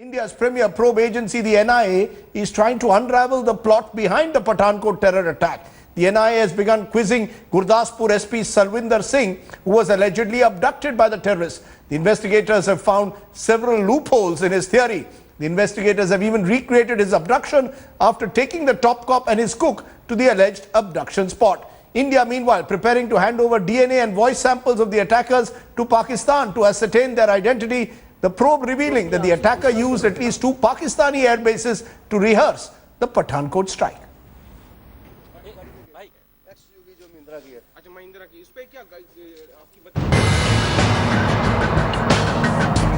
India's premier probe agency, the NIA, is trying to unravel the plot behind the Pathankot terror attack. The NIA has begun quizzing Gurdaspur SP Sarvinder Singh, who was allegedly abducted by the terrorists. The investigators have found several loopholes in his theory. The investigators have even recreated his abduction after taking the top cop and his cook to the alleged abduction spot. India, meanwhile, preparing to hand over DNA and voice samples of the attackers to Pakistan to ascertain their identity. The probe revealing that the attacker used at least 2 Pakistani air bases to rehearse the Pathankot strike.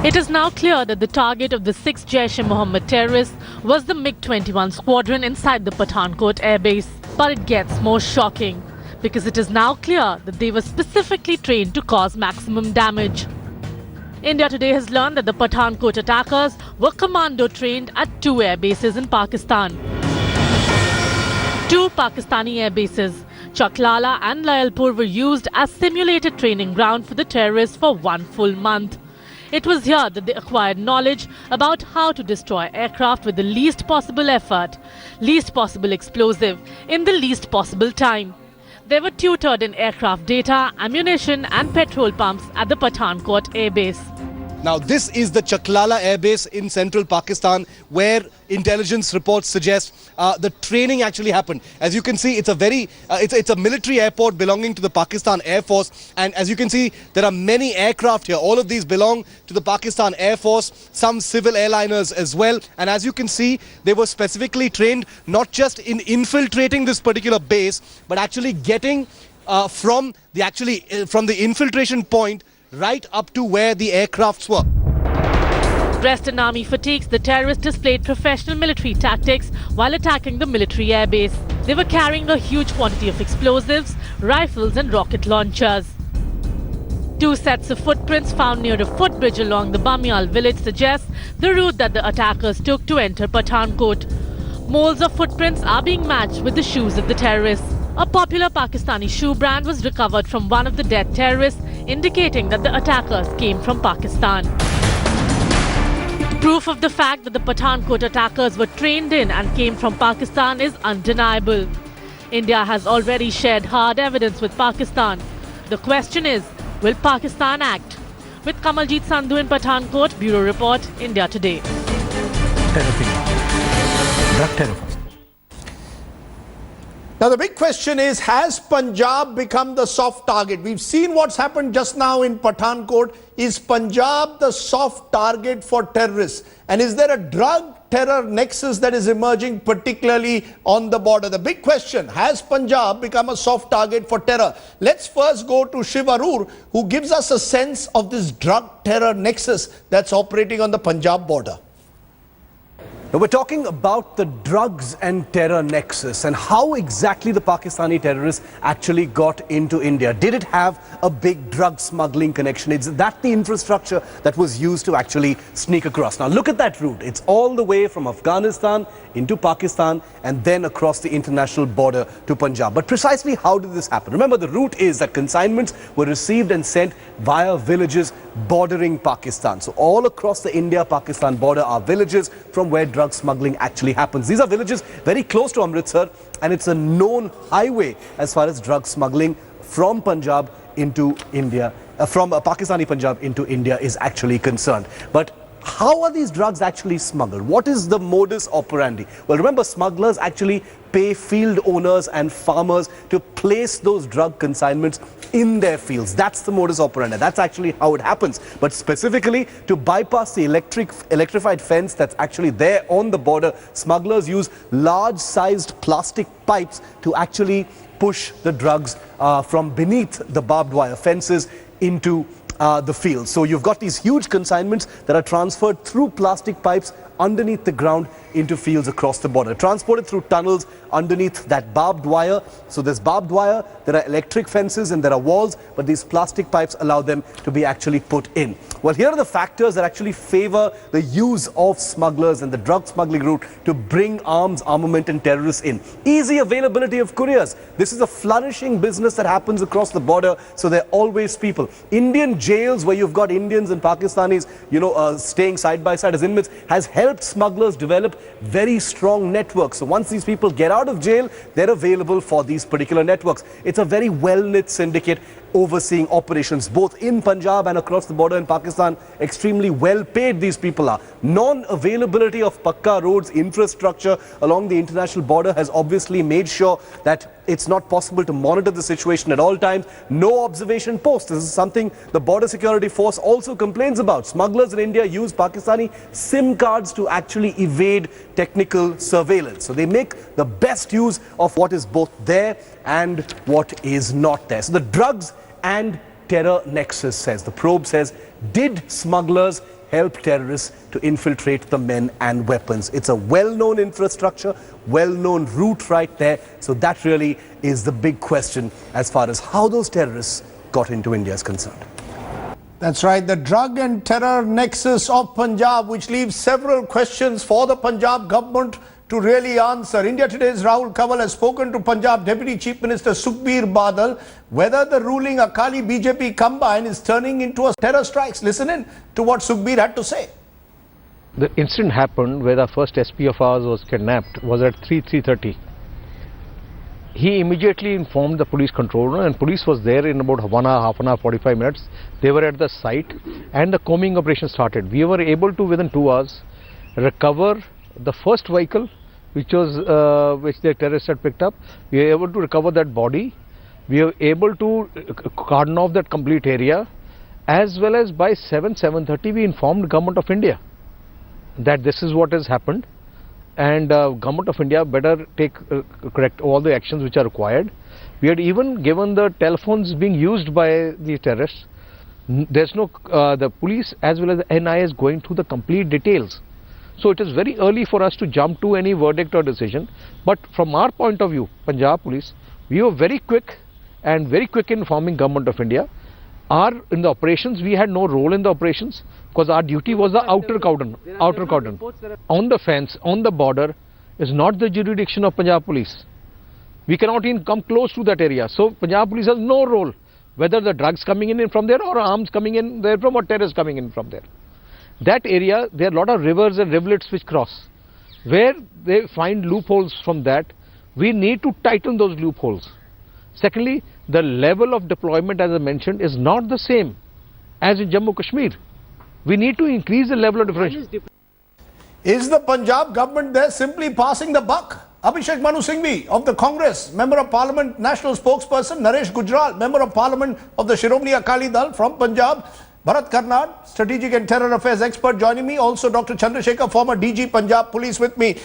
It is now clear that the target of the 6 Jaish-e-Mohammed terrorists was the MiG-21 squadron inside the Pathankot airbase. But it gets more shocking, because it is now clear that they were specifically trained to cause maximum damage. India today has learned that the Pathankot attackers were commando trained at 2 air bases in Pakistan. 2 Pakistani air bases, Chaklala and Layalpur, were used as simulated training ground for the terrorists for 1 full month. It was here that they acquired knowledge about how to destroy aircraft with the least possible effort, least possible explosive, in the least possible time. They were tutored in aircraft data, ammunition and petrol pumps at the Pathankot airbase. Now, this is the Chaklala airbase in central Pakistan, where intelligence reports suggest the training actually happened. As you can see, it's a military airport belonging to the Pakistan Air Force, and as you can see, there are many aircraft here. All of these belong to the Pakistan Air Force, some civil airliners as well. And as you can see, they were specifically trained not just in infiltrating this particular base, but actually getting from the infiltration point right up to where the aircrafts were. Dressed in army fatigues, the terrorists displayed professional military tactics while attacking the military airbase. They were carrying a huge quantity of explosives, rifles and rocket launchers. 2 sets of footprints found near a footbridge along the Bamyal village suggest the route that the attackers took to enter Pathankot. Molds of footprints are being matched with the shoes of the terrorists. A popular Pakistani shoe brand was recovered from one of the dead terrorists, indicating that the attackers came from Pakistan. Proof of the fact that the Pathankot attackers were trained in and came from Pakistan is undeniable. India has already shared hard evidence with Pakistan. The question is, will Pakistan act? With Kamaljeet Sandhu in Pathankot, Bureau Report, India Today. Now the big question is, has Punjab become the soft target? We've seen what's happened just now in Pathankot. Is Punjab the soft target for terrorists? And is there a drug terror nexus that is emerging, particularly on the border? The big question, has Punjab become a soft target for terror? Let's first go to Shiv Arur, who gives us a sense of this drug terror nexus that's operating on the Punjab border. Now, we're talking about the drugs and terror nexus and how exactly the Pakistani terrorists actually got into India. Did it have a big drug smuggling connection? Is that the infrastructure that was used to actually sneak across? Now look at that route. It's all the way from Afghanistan into Pakistan and then across the international border to Punjab. But precisely how did this happen? Remember, the route is that consignments were received and sent via villages bordering Pakistan. So all across the India-Pakistan border are villages from where drug smuggling actually happens. These are villages very close to Amritsar, and it's a known highway as far as drug smuggling from Punjab into India, from Pakistani Punjab into India is actually concerned. But how are these drugs actually smuggled? What is the modus operandi? Well, remember, smugglers actually pay field owners and farmers to place those drug consignments in their fields. That's the modus operandi. That's actually how it happens. But specifically, to bypass the electrified fence that's actually there on the border, smugglers use large-sized plastic pipes to actually push the drugs from beneath the barbed wire fences into the field. So you've got these huge consignments that are transferred through plastic pipes underneath the ground into fields across the border. Transported through tunnels underneath that barbed wire. So there's barbed wire, there are electric fences and there are walls, but these plastic pipes allow them to be actually put in. Well, here are the factors that actually favor the use of smugglers and the drug smuggling route to bring arms, armament and terrorists in. Easy availability of couriers. This is a flourishing business that happens across the border, so there are always people. Indian jails where you've got Indians and Pakistanis, staying side by side as inmates, has helped smugglers develop very strong networks. So once these people get out of jail, they're available for these particular networks. It's a very well-knit syndicate overseeing operations both in Punjab and across the border in Pakistan. Extremely well paid these people are. Non-availability of Pakka roads infrastructure along the international border has obviously made sure that it's not possible to monitor the situation at all times. No observation posts. This is something the Border Security Force also complains about. Smugglers in India use Pakistani SIM cards to actually evade technical surveillance. So they make the best use of what is both there and what is not there. So the drugs and terror nexus says, the probe says, did smugglers help terrorists to infiltrate the men and weapons? It's a well-known infrastructure, well-known route right there. So that really is the big question as far as how those terrorists got into India is concerned. That's right, the drug and terror nexus of Punjab, which leaves several questions for the Punjab government to really answer. India Today's Rahul Kanwal has spoken to Punjab Deputy Chief Minister Sukhbir Badal whether the ruling Akali BJP combine is turning into a terror strikes. Listen in to what Sukhbir had to say. The incident happened where the first SP of ours was kidnapped was at 3:30. He immediately informed the police control room, and police was there in about half an hour, 45 minutes. They were at the site and the combing operation started. We were able to within 2 hours recover the first vehicle which the terrorists had picked up. We were able to recover that body. We were able to cordon off that complete area, as well as by 7:30 we informed Government of India that this is what has happened, and Government of India better correct all the actions which are required. We had even given the telephones being used by the terrorists. There's no the police as well as the NIA is going through the complete details. So it is very early for us to jump to any verdict or decision. But from our point of view, Punjab Police, we were very quick in informing Government of India. In the operations, we had no role in the operations because our duty was the outer cordon. On the fence, on the border, is not the jurisdiction of Punjab Police. We cannot even come close to that area. So Punjab Police has no role, whether the drugs coming in from there or arms coming in there from or terrorists coming in from there. That area, there are a lot of rivers and rivulets which cross. Where they find loopholes from that, we need to tighten those loopholes. Secondly, the level of deployment, as I mentioned, is not the same as in Jammu Kashmir. We need to increase the level of differentiation. Is the Punjab government there simply passing the buck? Abhishek Manu Singhvi of the Congress, Member of Parliament, National Spokesperson, Naresh Gujral, Member of Parliament of the Shiromani Akali Dal from Punjab, Bharat Karnad, Strategic and Terror Affairs expert joining me, also Dr. Chandrasekhar, former DG Punjab Police with me.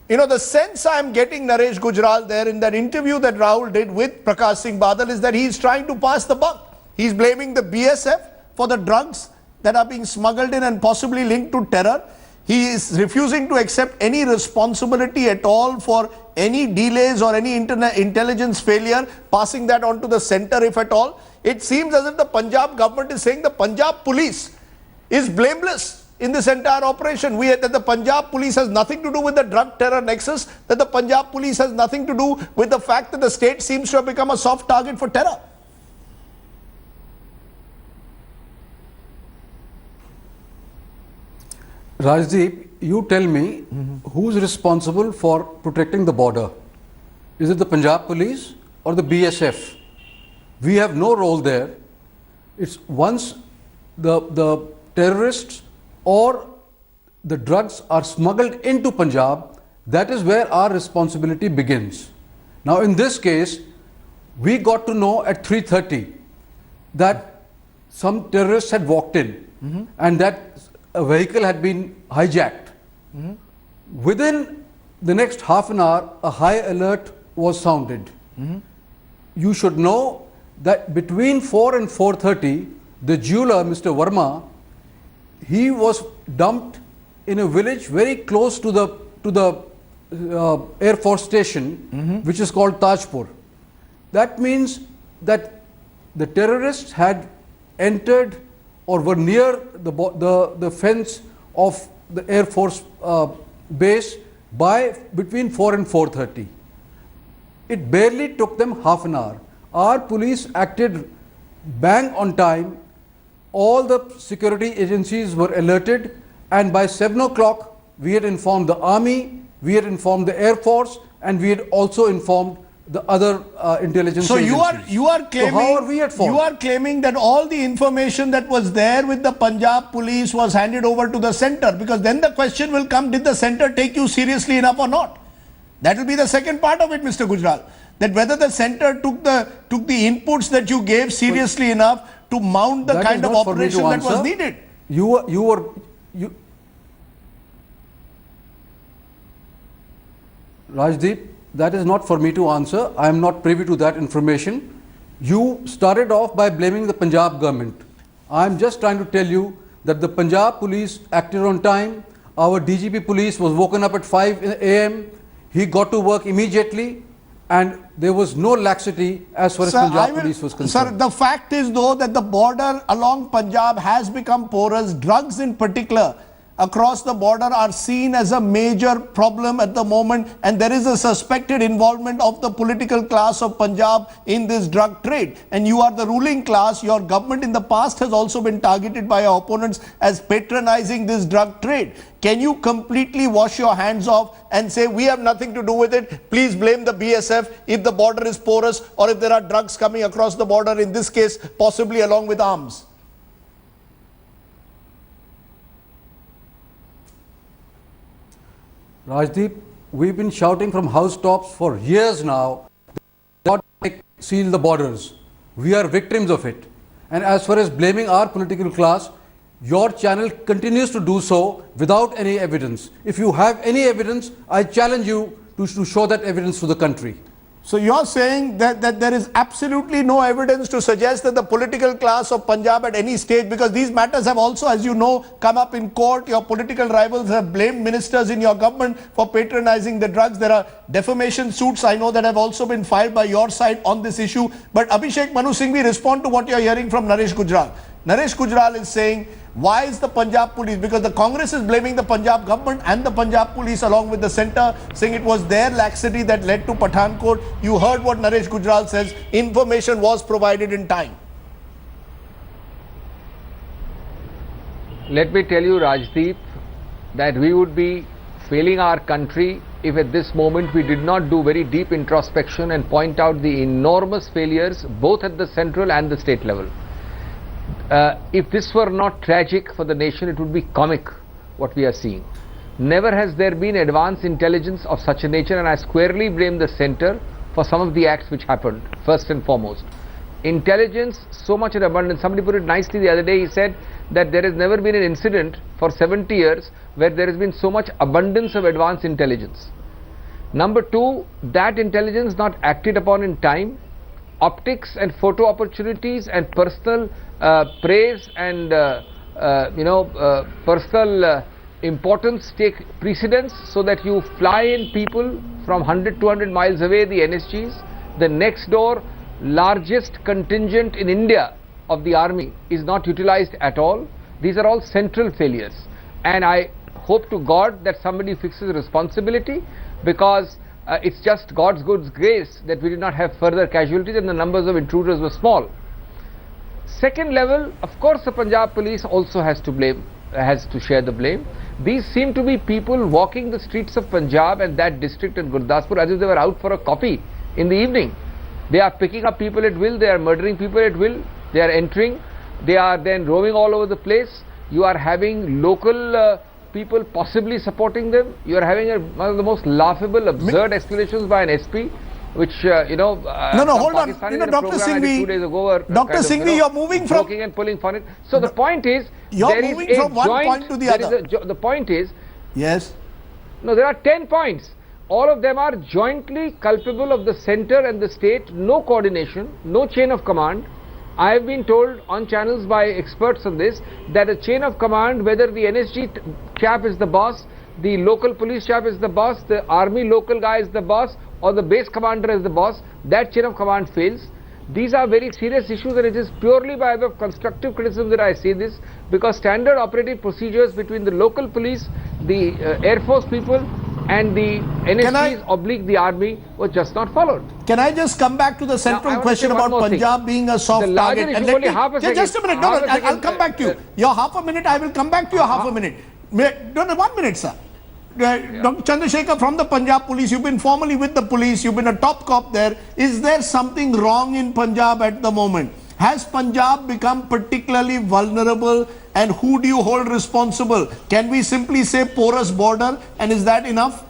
You know, the sense I'm getting, Naresh Gujral, there in that interview that Rahul did with Prakash Singh Badal is that he's trying to pass the buck. He's blaming the BSF for the drugs that are being smuggled in and possibly linked to terror. He is refusing to accept any responsibility at all for any delays or any intelligence failure, passing that on to the center if at all. It seems as if the Punjab government is saying the Punjab police is blameless in this entire operation. That the Punjab police has nothing to do with the drug terror nexus, that the Punjab police has nothing to do with the fact that the state seems to have become a soft target for terror. Rajdeep, you tell me who's responsible for protecting the border? Is it the Punjab police or the BSF? We have no role there. It's once the terrorists or the drugs are smuggled into Punjab, that is where our responsibility begins. Now in this case, we got to know at 3:30 that some terrorists had walked in and that a vehicle had been hijacked. Within the next half an hour, a high alert was sounded. You should know that between 4 and 4:30, the jeweler, Mr. Verma, he was dumped in a village very close to the Air Force station, which is called Tajpur. That means that the terrorists had entered or were near the fence of the Air Force base by between 4 and 4:30. It barely took them half an hour. Our police acted bang on time. All the security agencies were alerted, and by 7 o'clock we had informed the army, we had informed the Air Force, and we had also informed the other intelligence So agencies. you are claiming, so how are we at fault? you are claiming that all the information that was there with the Punjab police was handed over to the center, because then the question will come, did the center take you seriously enough or not? That will be the second part of it, Mr. Gujral, that whether the center took the inputs that you gave seriously enough to mount the That kind is of not for me to operation that was answer. needed. Rajdeep, that is not for me to answer. I am not privy to that information. You started off by blaming the Punjab government. I am just trying to tell you that the Punjab police acted on time. Our DGP police was woken up at 5 a.m. He got to work immediately, and there was no laxity as far as Punjab police was concerned. Sir, the fact is though that the border along Punjab has become porous. Drugs in particular across the border are seen as a major problem at the moment, and there is a suspected involvement of the political class of Punjab in this drug trade. And you are the ruling class. Your government in the past has also been targeted by your opponents as patronizing this drug trade. Can you completely wash your hands off and say we have nothing to do with it? Please blame the BSF if the border is porous or if there are drugs coming across the border, in this case possibly along with arms. Rajdeep, we've been shouting from housetops for years now, not seal the borders. We are victims of it. And as far as blaming our political class, your channel continues to do so without any evidence. If you have any evidence, I challenge you to show that evidence to the country. So you're saying that there is absolutely no evidence to suggest that the political class of Punjab at any stage, because these matters have also, as you know, come up in court. Your political rivals have blamed ministers in your government for patronizing the drugs. There are defamation suits, I know, that have also been filed by your side on this issue. But Abhishek Manu Singhvi, respond to what you're hearing from Naresh Gujral. Naresh Gujral is saying, why is the Punjab police, because the Congress is blaming the Punjab government and the Punjab police along with the centre, saying it was their laxity that led to Pathankot. You heard what Naresh Gujral says, information was provided in time. Let me tell you, Rajdeep, that we would be failing our country if at this moment we did not do very deep introspection and point out the enormous failures both at the central and the state level. If this were not tragic for the nation, it would be comic what we are seeing. Never has there been advanced intelligence of such a nature, and I squarely blame the centre for some of the acts which happened, first and foremost. Intelligence, so much in abundance. Somebody put it nicely the other day. He said that there has never been an incident for 70 years where there has been so much abundance of advanced intelligence. Number two, that intelligence not acted upon in time. Optics and photo opportunities and personal praise and personal importance take precedence, so that you fly in people from 100, 200 miles away, the NSGs. The next door largest contingent in India of the army is not utilized at all. These are all central failures, and I hope to God that somebody fixes responsibility, because it's just God's good grace that we did not have further casualties and the numbers of intruders were small. Second level, of course, the Punjab police also has to share the blame. These seem to be people walking the streets of Punjab and that district in Gurdaspur as if they were out for a coffee in the evening. They are picking up people at will, they are murdering people at will, they are entering, they are then roaming all over the place. You are having local people possibly supporting them. You are having one of the most laughable, absurd explanations by an SP, which hold on. Dr. Singhvi, 2 days ago, Dr. Singhvi, you're moving from joking and pulling fun. So the point is, you're moving from one point to the other. The point is, yes. No, there are 10 points. All of them are jointly culpable of the centre and the state. No coordination, no chain of command. I have been told on channels by experts on this that a chain of command, whether the NSG chap is the boss, the local police chap is the boss, the army local guy is the boss, or the base commander is the boss, that chain of command fails. These are very serious issues, and it is purely by way of constructive criticism that I say this, because standard operating procedures between the local police, the Air Force people and the NSGs oblique the army was just not followed. Can I just come back to the central question about Punjab being a soft target? And let me, just a minute, I'll come back to you. Your half a minute, I will come back to your half a minute. No, 1 minute, sir. Dr. Chandrasekhar, from the Punjab police, you've been formally with the police, you've been a top cop there. Is there something wrong in Punjab at the moment? Has Punjab become particularly vulnerable, and who do you hold responsible? Can we simply say porous border, and is that enough?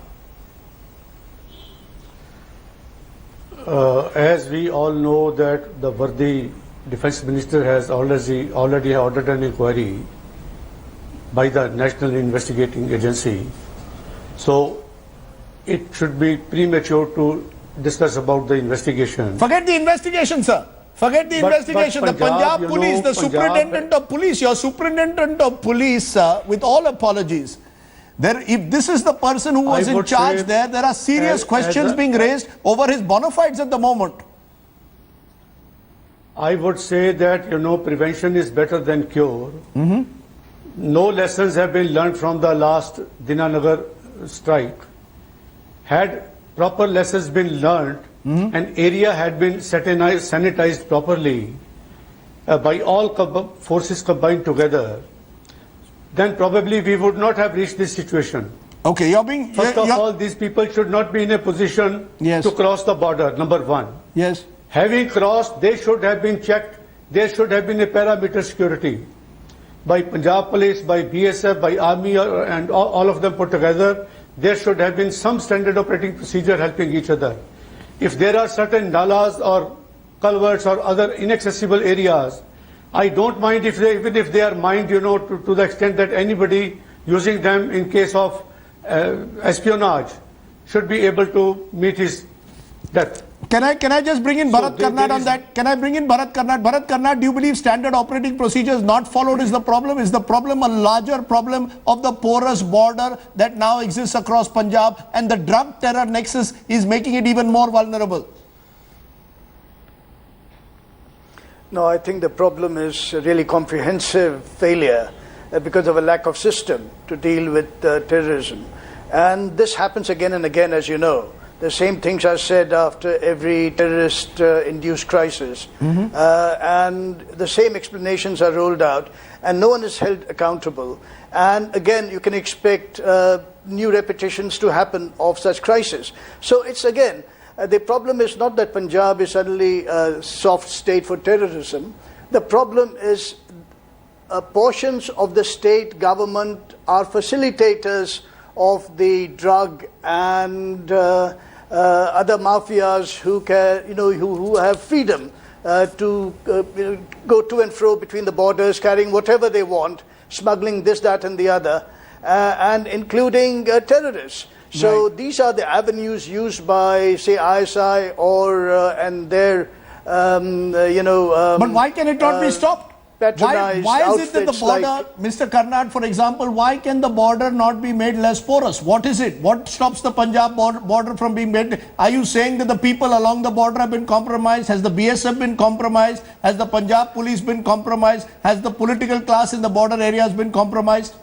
As we all know that the worthy Defence Minister has already ordered an inquiry by the National Investigating Agency. So it should be premature to discuss about the investigation. Forget the investigation, sir. Forget the investigation. The Punjab police, the superintendent of police, your superintendent of police, with all apologies, if this is the person who was in charge there are serious questions being raised over his bona fides at the moment. I would say that, prevention is better than cure. No lessons have been learned from the last Dinanagar strike. Had proper lessons been learned, an area had been sanitized properly by all forces combined together, then probably we would not have reached this situation. Okay, you're being... First of all, these people should not be in a position to cross the border, number one. Yes. Having crossed, they should have been checked. There should have been a parameter security by Punjab Police, by BSF, by Army, and all of them put together. There should have been some standard operating procedure helping each other. If there are certain nalas or culverts or other inaccessible areas, I don't mind even if they are mined, to the extent that anybody using them in case of espionage should be able to meet his death. Can I just bring in Bharat Karnad on that? Can I bring in Bharat Karnad? Bharat Karnad, do you believe standard operating procedures not followed is the problem? Is the problem a larger problem of the porous border that now exists across Punjab, and the drug terror nexus is making it even more vulnerable? No, I think the problem is really comprehensive failure because of a lack of system to deal with terrorism. And this happens again and again, as you know. The same things are said after every terrorist-induced crisis. And the same explanations are rolled out, and no one is held accountable. And again, you can expect new repetitions to happen of such crises. So it's again, the problem is not that Punjab is suddenly a soft state for terrorism. The problem is portions of the state government are facilitators of the drug and other mafias who can, who have freedom to go to and fro between the borders, carrying whatever they want, smuggling this, that, and the other, and including terrorists. So these are the avenues used by, say, ISI or and their, but why can it not be stopped? Why is it that the border, Mr. Karnad, for example, why can the border not be made less porous? What is it? What stops the Punjab border from being made? Are you saying that the people along the border have been compromised? Has the BSF been compromised? Has the Punjab police been compromised? Has the political class in the border areas been compromised?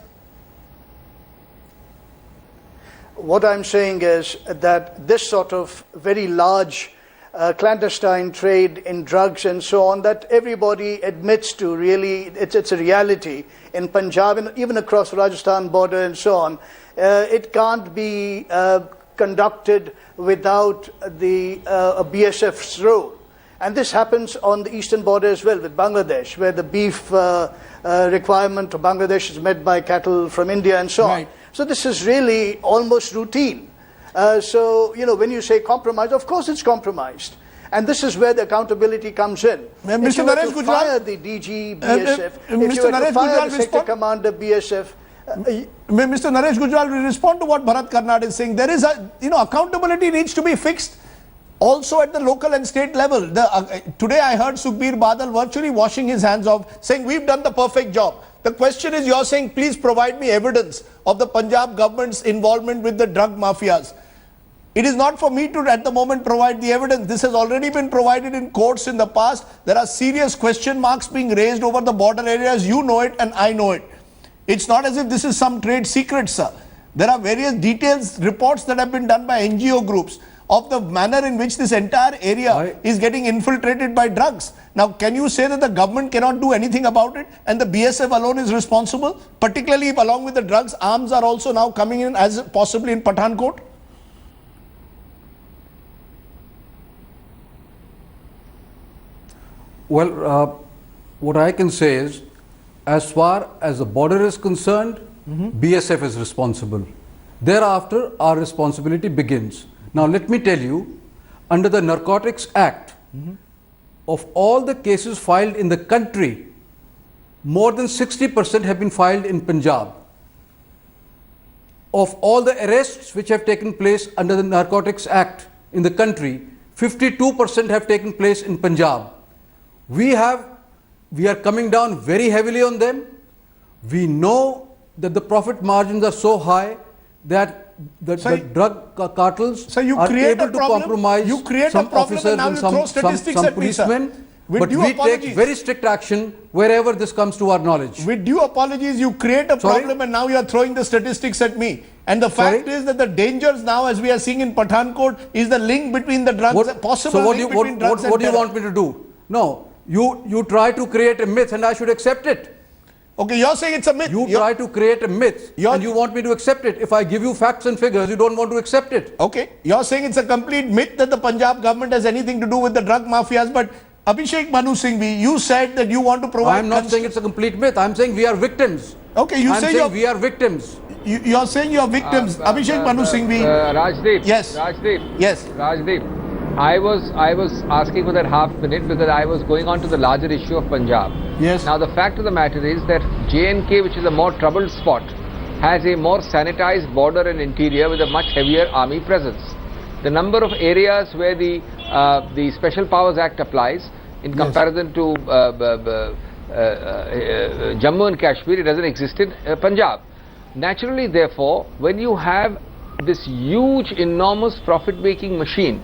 What I'm saying is that this sort of very large clandestine trade in drugs and so on, that everybody admits to, really, it's a reality in Punjab and even across Rajasthan border and so on. It can't be conducted without the BSF's role. And this happens on the eastern border as well with Bangladesh, where the beef requirement of Bangladesh is met by cattle from India and so on. So this is really almost routine. So, when you say compromise, of course it's compromised. And this is where the accountability comes in. If you were to fire the DG BSF, if you were to fire the sector commander BSF... Mr. Naresh Gujral will respond to what Bharat Karnad is saying. There is accountability needs to be fixed. Also at the local and state level. Today I heard Sukhbir Badal virtually washing his hands off, saying we've done the perfect job. The question is, you're saying please provide me evidence of the Punjab government's involvement with the drug mafias. It is not for me to at the moment provide the evidence. This has already been provided in courts in the past. There are serious question marks being raised over the border areas. You know it and I know it. It's not as if this is some trade secret, sir. There are various details, reports that have been done by NGO groups of the manner in which this entire area is getting infiltrated by drugs. Now, can you say that the government cannot do anything about it and the BSF alone is responsible? Particularly if along with the drugs, arms are also now coming in as possibly in Pathankot? Well, what I can say is, as far as the border is concerned, BSF is responsible. Thereafter, our responsibility begins. Now, let me tell you, under the Narcotics Act, of all the cases filed in the country, more than 60% have been filed in Punjab. Of all the arrests which have taken place under the Narcotics Act in the country, 52% have taken place in Punjab. We are coming down very heavily on them. We know that the profit margins are so high that the drug cartels are able to compromise some officers and some policemen. But we take very strict action wherever this comes to our knowledge. With due apologies, you create a problem and now you are throwing the statistics at me. And the fact is that the dangers now, as we are seeing in Pathankot, is the link between the drugs, possible link between drugs and terror. What do you want me to do? No, you try to create a myth and I should accept it. Okay, you're saying it's a myth. You try to create a myth and you want me to accept it. If I give you facts and figures, you don't want to accept it. Okay, you're saying it's a complete myth that the Punjab government has anything to do with the drug mafias, but Abhishek Manu Singhvi, you said that you want to provide... I'm not saying it's a complete myth. I'm saying we are victims. Okay, we are victims. You're saying you're victims. Abhishek Manu Singhvi... Rajdeep. Yes. Rajdeep. Yes. Rajdeep. I was asking for that half minute because I was going on to the larger issue of Punjab. Yes. Now the fact of the matter is that J&K, which is a more troubled spot, has a more sanitized border and interior with a much heavier army presence. The number of areas where the Special Powers Act applies in comparison to Jammu and Kashmir, it doesn't exist in Punjab. Naturally, therefore, when you have this huge, enormous profit-making machine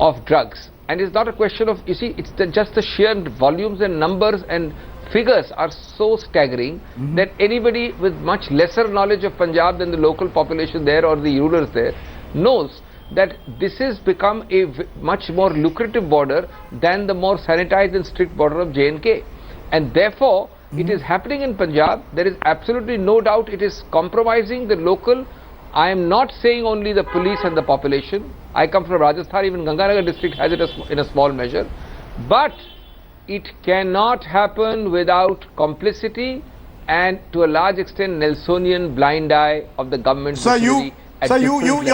of drugs, and it's not a question of, you see, it's just the sheer volumes and numbers and figures are so staggering that anybody with much lesser knowledge of Punjab than the local population there or the rulers there knows that this has become a much more lucrative border than the more sanitized and strict border of J&K. And therefore, it is happening in Punjab. There is absolutely no doubt it is compromising the local. I am not saying only the police and the population. I come from Rajasthan, even Ganganagar district has it in a small measure. But it cannot happen without complicity and to a large extent Nelsonian blind eye of the government. So your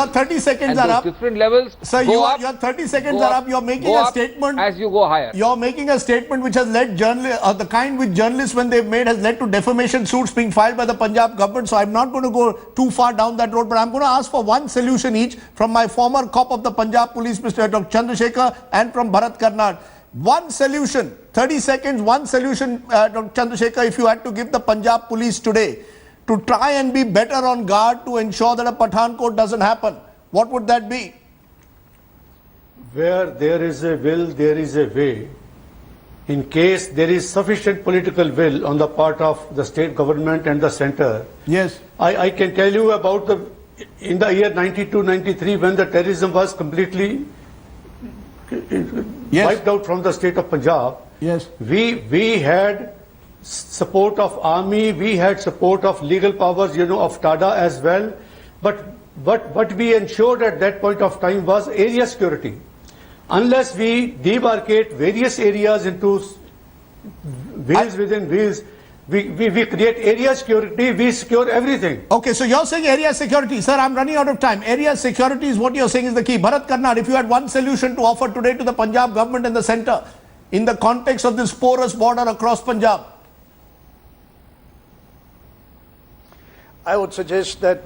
30 seconds are up. Different levels. Sir, your 30 seconds are up. You're making a statement as you go higher. You're making a statement which has led the kind which journalists when they've made has led to defamation suits being filed by the Punjab government. So I'm not going to go too far down that road, but I'm going to ask for one solution each from my former cop of the Punjab Police, Mr. Dr. Chandrasekhar, and from Bharat Karnad. One solution, 30 seconds, one solution, Dr. Chandrasekhar, if you had to give the Punjab Police today to try and be better on guard to ensure that a Pathankot doesn't happen, what would that be? Where there is a will, there is a way. In case there is sufficient political will on the part of the state government and the center, yes, I can tell you about in the year 92-93 when the terrorism was completely wiped out from the state of Punjab. Yes, we had support of army, we had support of legal powers, of TADA as well. But what we ensured at that point of time was area security. Unless we demarcate various areas into wheels within wheels, we create area security, we secure everything. Okay, so you're saying area security. Sir, I'm running out of time. Area security is what you're saying is the key. Bharat Karnad, if you had one solution to offer today to the Punjab government and the centre in the context of this porous border across Punjab. I would suggest that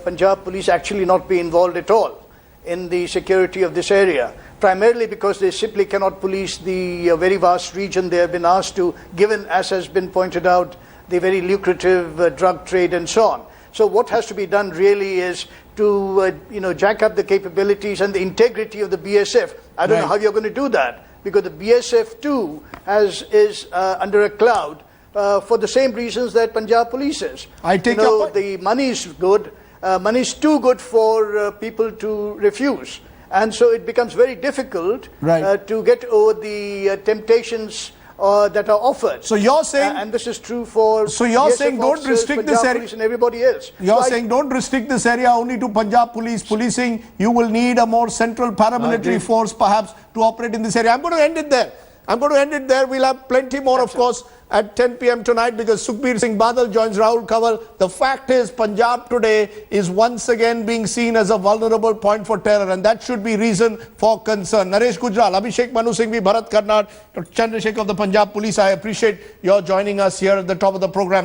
Punjab police actually not be involved at all in the security of this area, primarily because they simply cannot police the very vast region they have been asked to, given, as has been pointed out, the very lucrative drug trade and so on. So what has to be done really is to jack up the capabilities and the integrity of the BSF. I don't know how you're going to do that, because the BSF too is under a cloud for the same reasons that Punjab Police is. I take your point. The money is good. Money is too good for people to refuse. And so it becomes very difficult to get over the temptations that are offered. So you're saying, and this is true for so you're saying don't restrict this area and everybody else. You're saying don't restrict this area only to Punjab Police policing. You will need a more central paramilitary force perhaps to operate in this area. I'm going to end it there. We'll have plenty more, of course, at 10 p.m. tonight, because Sukhbir Singh Badal joins Rahul Kanwal. The fact is, Punjab today is once again being seen as a vulnerable point for terror, and that should be reason for concern. Naresh Gujral, Abhishek Manu Singhvi, Bharat Karnad, Chandrasekhar of the Punjab Police, I appreciate your joining us here at the top of the program.